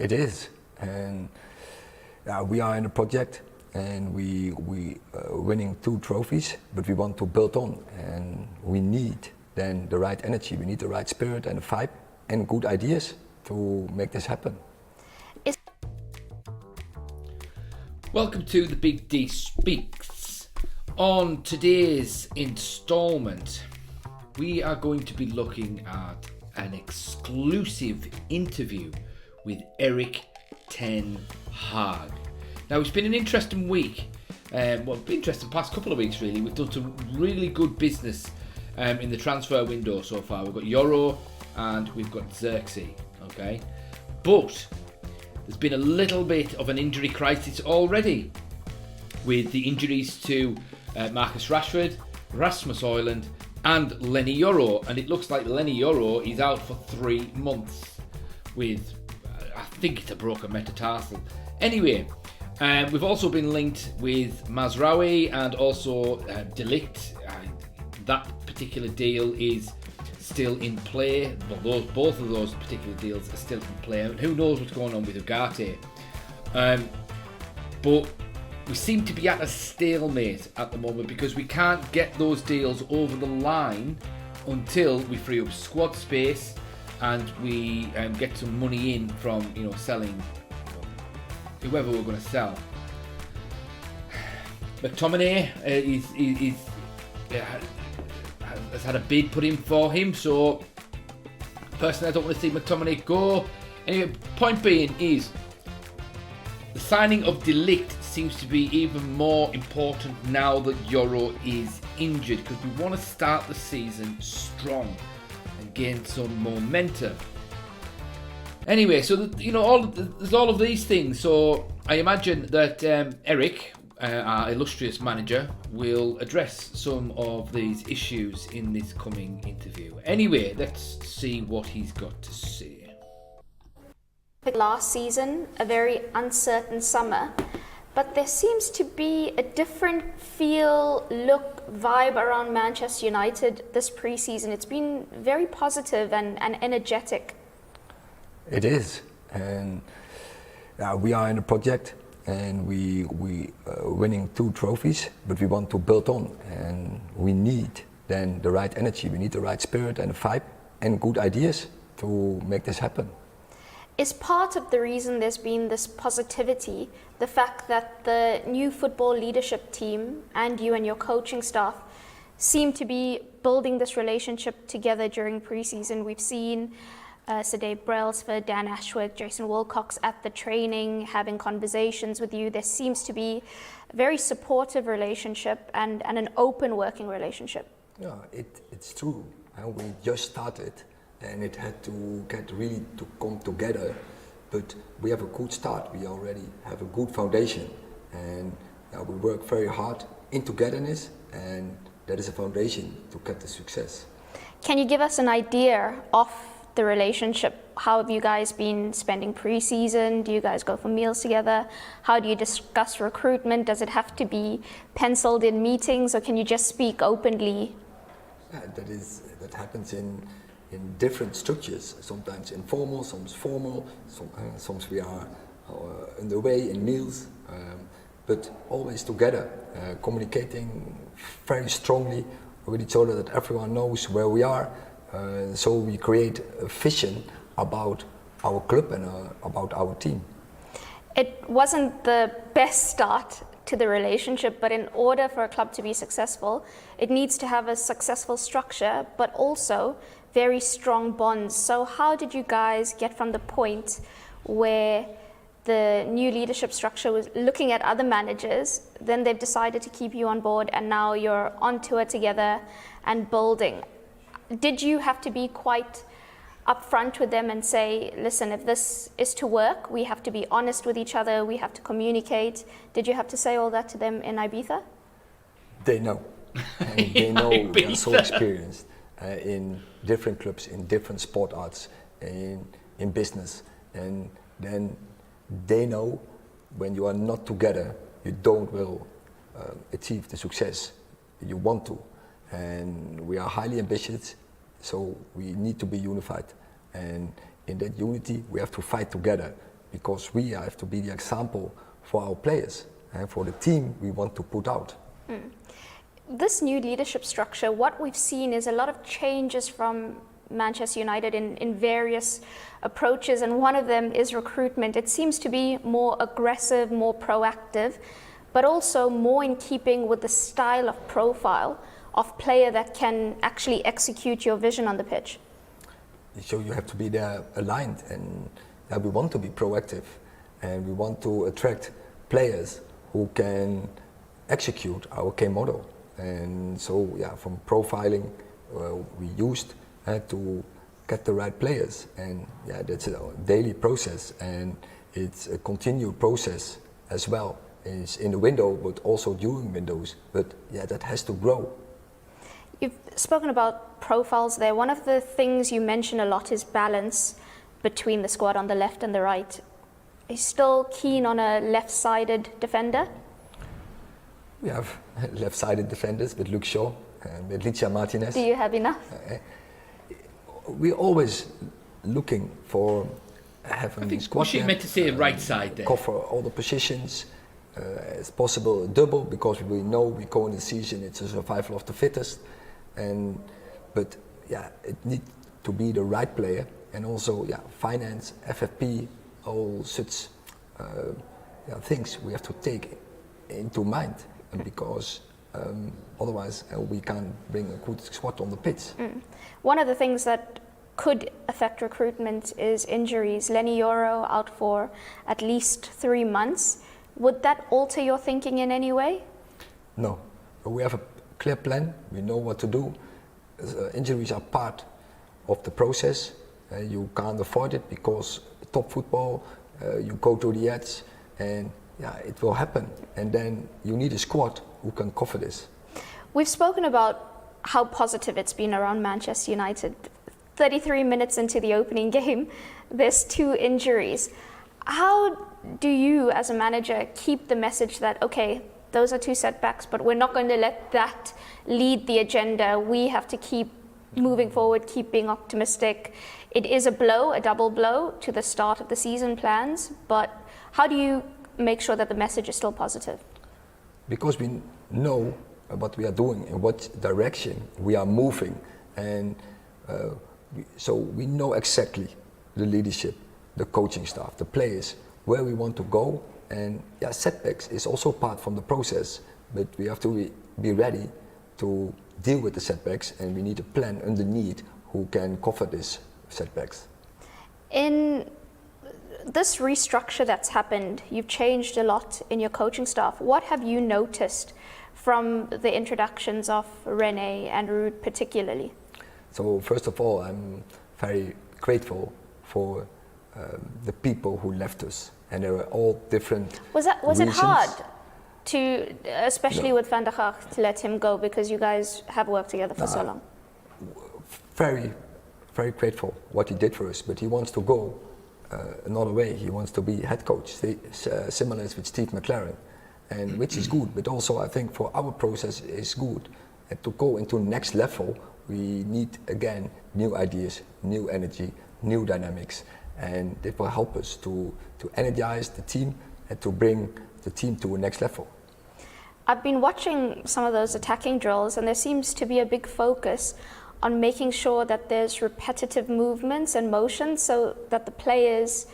It is, and we are in a project, and we winning 2 trophies, but we want to build on, and we need then the right energy, we need the right spirit and the vibe and good ideas to make this happen. Welcome to the Big D Speaks. On today's instalment, we are going to be looking at an exclusive interview with Erik Ten Hag. Now, it's been an interesting week. Interesting past couple of weeks really. We've done some really good business in the transfer window so far. We've got Euro and we've got Xerxes, okay? But there's been a little bit of an injury crisis already with the injuries to Marcus Rashford, Rasmus Højlund and Lenny Euro, and it looks like Lenny Euro is out for 3 months with, I think it's a broken metatarsal. Anyway, we've also been linked with Mazraoui and also De Ligt. That particular deal is still in play. Well, both of those particular deals are still in play. And who knows what's going on with Ugarte. But we seem to be at a stalemate at the moment because we can't get those deals over the line until we free up squad space and we get some money in from selling whoever we're going to sell. McTominay has had a bid put in for him, so personally I don't want to see McTominay go. Anyway, point being is the signing of De Ligt seems to be even more important now that Euro is injured, because we want to start the season strong and gain some momentum. Anyway, so there's all of these things. So I imagine that Erik, our illustrious manager, will address some of these issues in this coming interview. Anyway, let's see what he's got to say. Last season, a very uncertain summer, but there seems to be a different feel, look, vibe around Manchester United this pre-season. It's been very positive and energetic. It is, and we are in a project, and we winning 2 trophies, but we want to build on, and we need then the right energy, we need the right spirit and the vibe and good ideas to make this happen. Is part of the reason there's been this positivity the fact that the new football leadership team and you and your coaching staff seem to be building this relationship together during pre-season? We've seen Sir Dave Brailsford, Dan Ashworth, Jason Wilcox at the training having conversations with you. There seems to be a very supportive relationship and an open working relationship. Yeah, it's true. We just started and it had to get really to come together, but we have a good start. We already have a good foundation, and we work very hard in togetherness, and that is a foundation to get the success. Can you give us an idea of the relationship? How have you guys been spending pre-season? Do you guys go for meals together? How do you discuss recruitment? Does it have to be penciled in meetings, or can you just speak openly? That happens in different structures, sometimes informal, sometimes formal, sometimes we are on the way in meals, but always together, communicating very strongly with each other, that everyone knows where we are. So we create a vision about our club and about our team. It wasn't the best start to the relationship, but in order for a club to be successful, it needs to have a successful structure, but also very strong bonds. So how did you guys get from the point where the new leadership structure was looking at other managers, then they've decided to keep you on board, and now you're on tour together and building? Did you have to be quite upfront with them and say, listen, if this is to work, we have to be honest with each other, we have to communicate? Did you have to say all that to them in Ibiza? They know. And they know they are so experienced in different clubs, in different sport arts, in business. And then they know when you are not together, you don't will achieve the success you want to. And we are highly ambitious, so we need to be unified. And in that unity, we have to fight together. because we have to be the example for our players and for the team we want to put out. This new leadership structure, what we've seen is a lot of changes from Manchester United in various approaches, and one of them is recruitment. It seems to be more aggressive, more proactive, but also more in keeping with the style of profile of player that can actually execute your vision on the pitch. So you have to be there aligned, and we want to be proactive, and we want to attract players who can execute our K model. And so, from profiling, we used to get the right players, and that's a daily process, and it's a continued process as well. It's in the window, but also during windows. But that has to grow. You've spoken about profiles there. One of the things you mention a lot is balance between the squad on the left and the right. Are you still keen on a left-sided defender? We have left-sided defenders with Luke Shaw and with Licia Martinez. Do you have enough? We're always looking for having squad. She meant to say right side there. Cover all the positions as possible, double, because we know we go in the season, it's a survival of the fittest. But it needs to be the right player, and also finance, FFP, all such things we have to take into mind, because otherwise we can't bring a good squad on the pitch. One of the things that could affect recruitment is injuries. Lenny Yoro out for at least 3 months. Would that alter your thinking in any way? No, we have a clear plan. We know what to do. Injuries are part of the process. You can't avoid it, because top football, you go to the edge, and it will happen. And then you need a squad who can cover this. We've spoken about how positive it's been around Manchester United. 33 minutes into the opening game, there's 2 injuries. How do you, as a manager, keep the message that, okay, those are 2 setbacks, but we're not going to let that lead the agenda. We have to keep moving forward, keep being optimistic. It is a blow, a double blow to the start of the season plans, but how do you make sure that the message is still positive? Because we know what we are doing, in what direction we are moving, and so we know exactly the leadership, the coaching staff, the players, where we want to go. And setbacks is also part from the process, but we have to be ready to deal with the setbacks, and we need a plan underneath who can cover these setbacks. In this restructure that's happened, you've changed a lot in your coaching staff. What have you noticed from the introductions of René and Ruud particularly? So first of all, I'm very grateful for the people who left us, and they were all different. Was it hard to, especially with Van der Gaag, to let him go, because you guys have worked together for so long? Very, very grateful what he did for us, but he wants to go another way. He wants to be head coach, similar as with Steve McLaren, and which is good. But also, I think for our process is good. And to go into next level, we need again new ideas, new energy, new dynamics. And it will help us to energize the team and to bring the team to a next level. I've been watching some of those attacking drills, and there seems to be a big focus on making sure that there's repetitive movements and motions so that the players,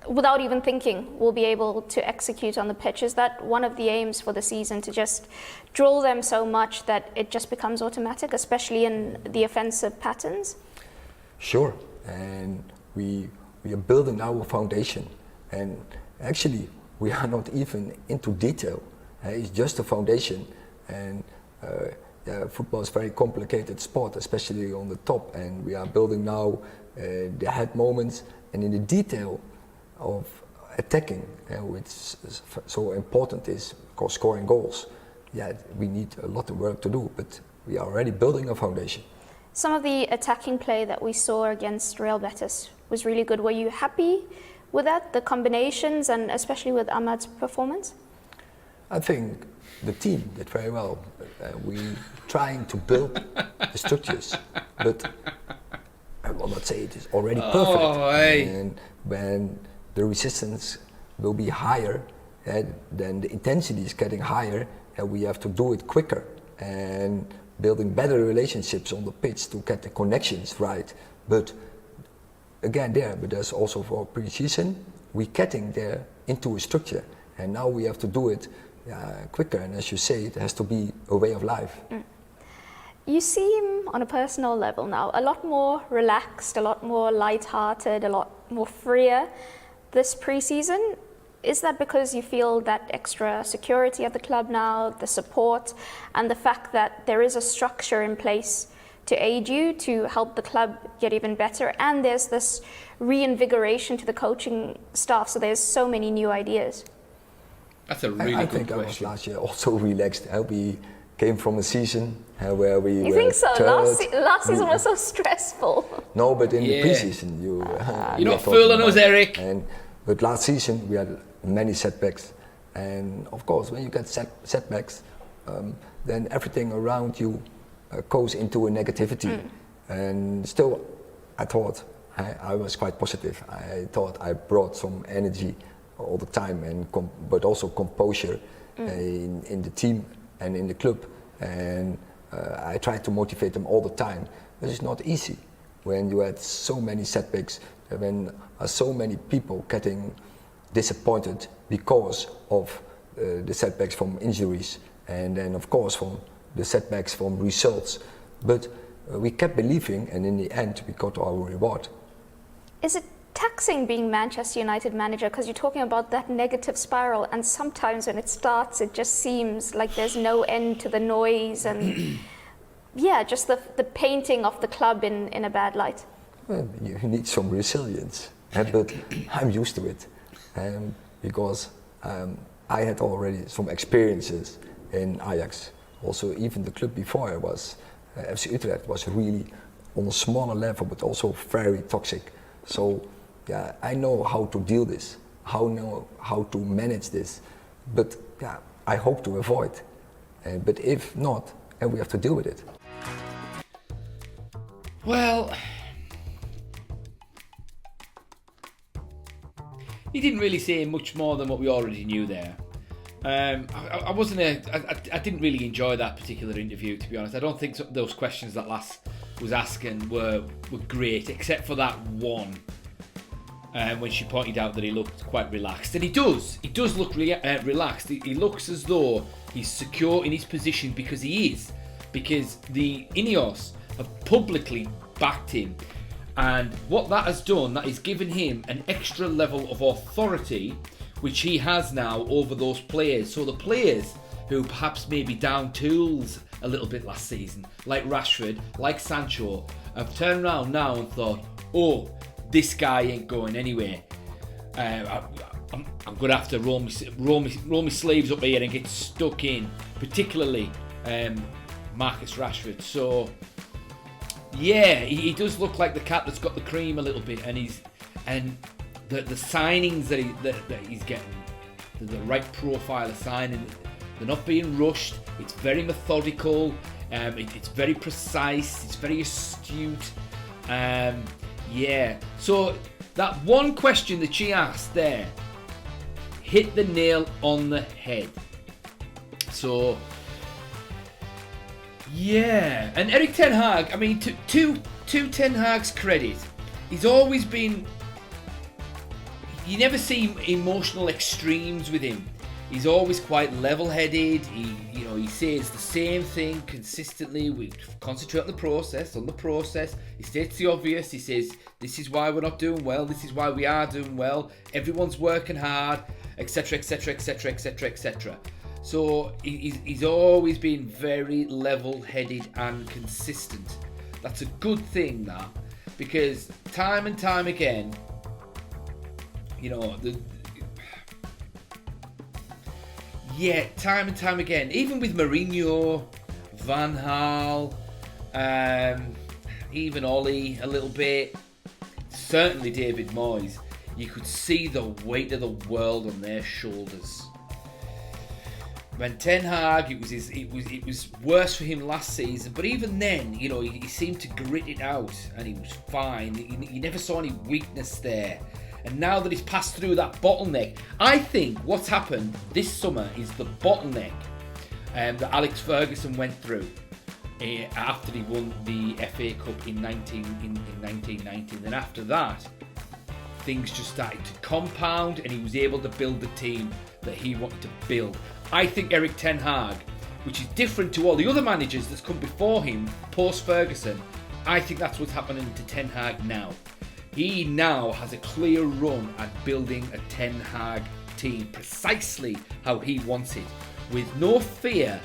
without even thinking, will be able to execute on the pitch. Is that one of the aims for the season, to just drill them so much that it just becomes automatic, especially in the offensive patterns? Sure, and we are building our foundation, and actually we are not even into detail. It's just a foundation, and football is a very complicated sport, especially on the top, and we are building now the head moments, and in the detail of attacking, which is so important, is of course scoring goals. We need a lot of work to do, but we are already building a foundation. Some of the attacking play that we saw against Real Betis was really good. Were you happy with that, the combinations, and especially with Ahmad's performance? I think the team did very well. We trying to build the structures, but I will not say it is already perfect. Oh, hey. And when the resistance will be higher, then the intensity is getting higher, and we have to do it quicker and building better relationships on the pitch to get the connections right. But again, but there's also for pre-season, we're getting there into a structure, and now we have to do it quicker. And as you say, it has to be a way of life. You seem, on a personal level now, a lot more relaxed, a lot more light-hearted, a lot more freer this pre-season. Is that because you feel that extra security at the club now, the support, and the fact that there is a structure in place to aid you, to help the club get even better, and there's this reinvigoration to the coaching staff, so there's so many new ideas? That's a really I good think question. I was last year also relaxed. We came from a season where we You were think so? third. Last season was so stressful. No, but in Yeah. the pre-season, You're we not are talking fooling us, about- Erik. But last season we had many setbacks, and of course, when you get setbacks, then everything around you goes into a negativity. And still, I thought I was quite positive. I thought I brought some energy all the time, and but also composure in the team and in the club. And I tried to motivate them all the time. But it's not easy when you had so many setbacks, when so many people getting disappointed because of the setbacks from injuries, and then of course from the setbacks from results. But we kept believing, and in the end we got our reward. Is it taxing being Manchester United manager, because you're talking about that negative spiral, and sometimes when it starts it just seems like there's no end to the noise and yeah, just the painting of the club in a bad light? Well, you need some resilience, but I'm used to it, because I had already some experiences in Ajax. Also, even the club before I was, FC Utrecht, was really on a smaller level, but also very toxic. So, yeah, I know how to deal this, how to manage this, but yeah, I hope to avoid. But if not, we have to deal with it. Well, he didn't really say much more than what we already knew there. I didn't really enjoy that particular interview, to be honest. I don't think those questions that Lass was asking were great, except for that one when she pointed out that he looked quite relaxed, and he does look relaxed. He looks as though he's secure in his position, because he is, because the Ineos have publicly backed him, and what that has done, that is given him an extra level of authority which he has now over those players. So the players who perhaps maybe down tools a little bit last season, like Rashford, like Sancho, have turned around now and thought, oh, this guy ain't going anywhere. I'm going to have to roll my sleeves up here and get stuck in, particularly Marcus Rashford. So yeah, he does look like the cat that's got the cream a little bit, and the signings that he's getting, the right profile of signing, they're not being rushed. It's very methodical. It's very precise. It's very astute. Yeah. So that one question that she asked there hit the nail on the head. So yeah, and Erik Ten Hag, I mean, to Ten Hag's credit, he's always been. You never see emotional extremes with him. He's always quite level-headed. He says the same thing consistently. We concentrate on the process. He states the obvious. He says, this is why we're not doing well. This is why we are doing well. Everyone's working hard, etc., etc., etc., etc., etc. So he's always been very level-headed and consistent. That's a good thing, that, because time and time again, time and time again, even with Mourinho, Van Gaal, even Ollie a little bit, certainly David Moyes, you could see the weight of the world on their shoulders. When Ten Hag, it was worse for him last season, but even then, he seemed to grit it out, and he was fine. You never saw any weakness there. And now that he's passed through that bottleneck, I think what's happened this summer is the bottleneck that Alex Ferguson went through after he won the FA Cup in 1990. And after that, things just started to compound and he was able to build the team that he wanted to build. I think Erik ten Hag, which is different to all the other managers that's come before him, post-Ferguson, I think that's what's happening to Ten Hag now. He now has a clear run at building a Ten Hag team precisely how he wants it, with no fear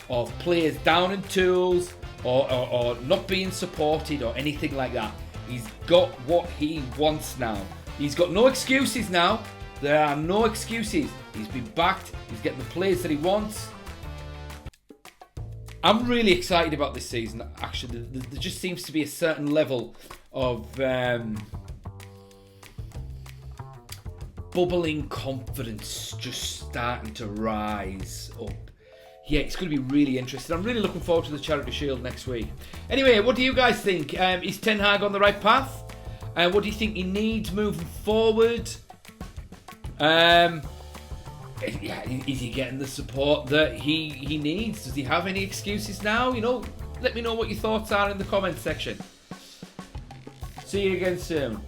of players down in tools or not being supported or anything like that. He's got what he wants now. He's got no excuses now. There are no excuses. He's been backed. He's getting the players that he wants. I'm really excited about this season. Actually, there just seems to be a certain level of bubbling confidence just starting to rise up. Yeah, it's going to be really interesting. I'm really looking forward to the Charity Shield next week. Anyway, what do you guys think? Is Ten Hag on the right path? What do you think he needs moving forward? Is he getting the support that he needs? Does he have any excuses now? Let me know what your thoughts are in the comments section. See you again soon.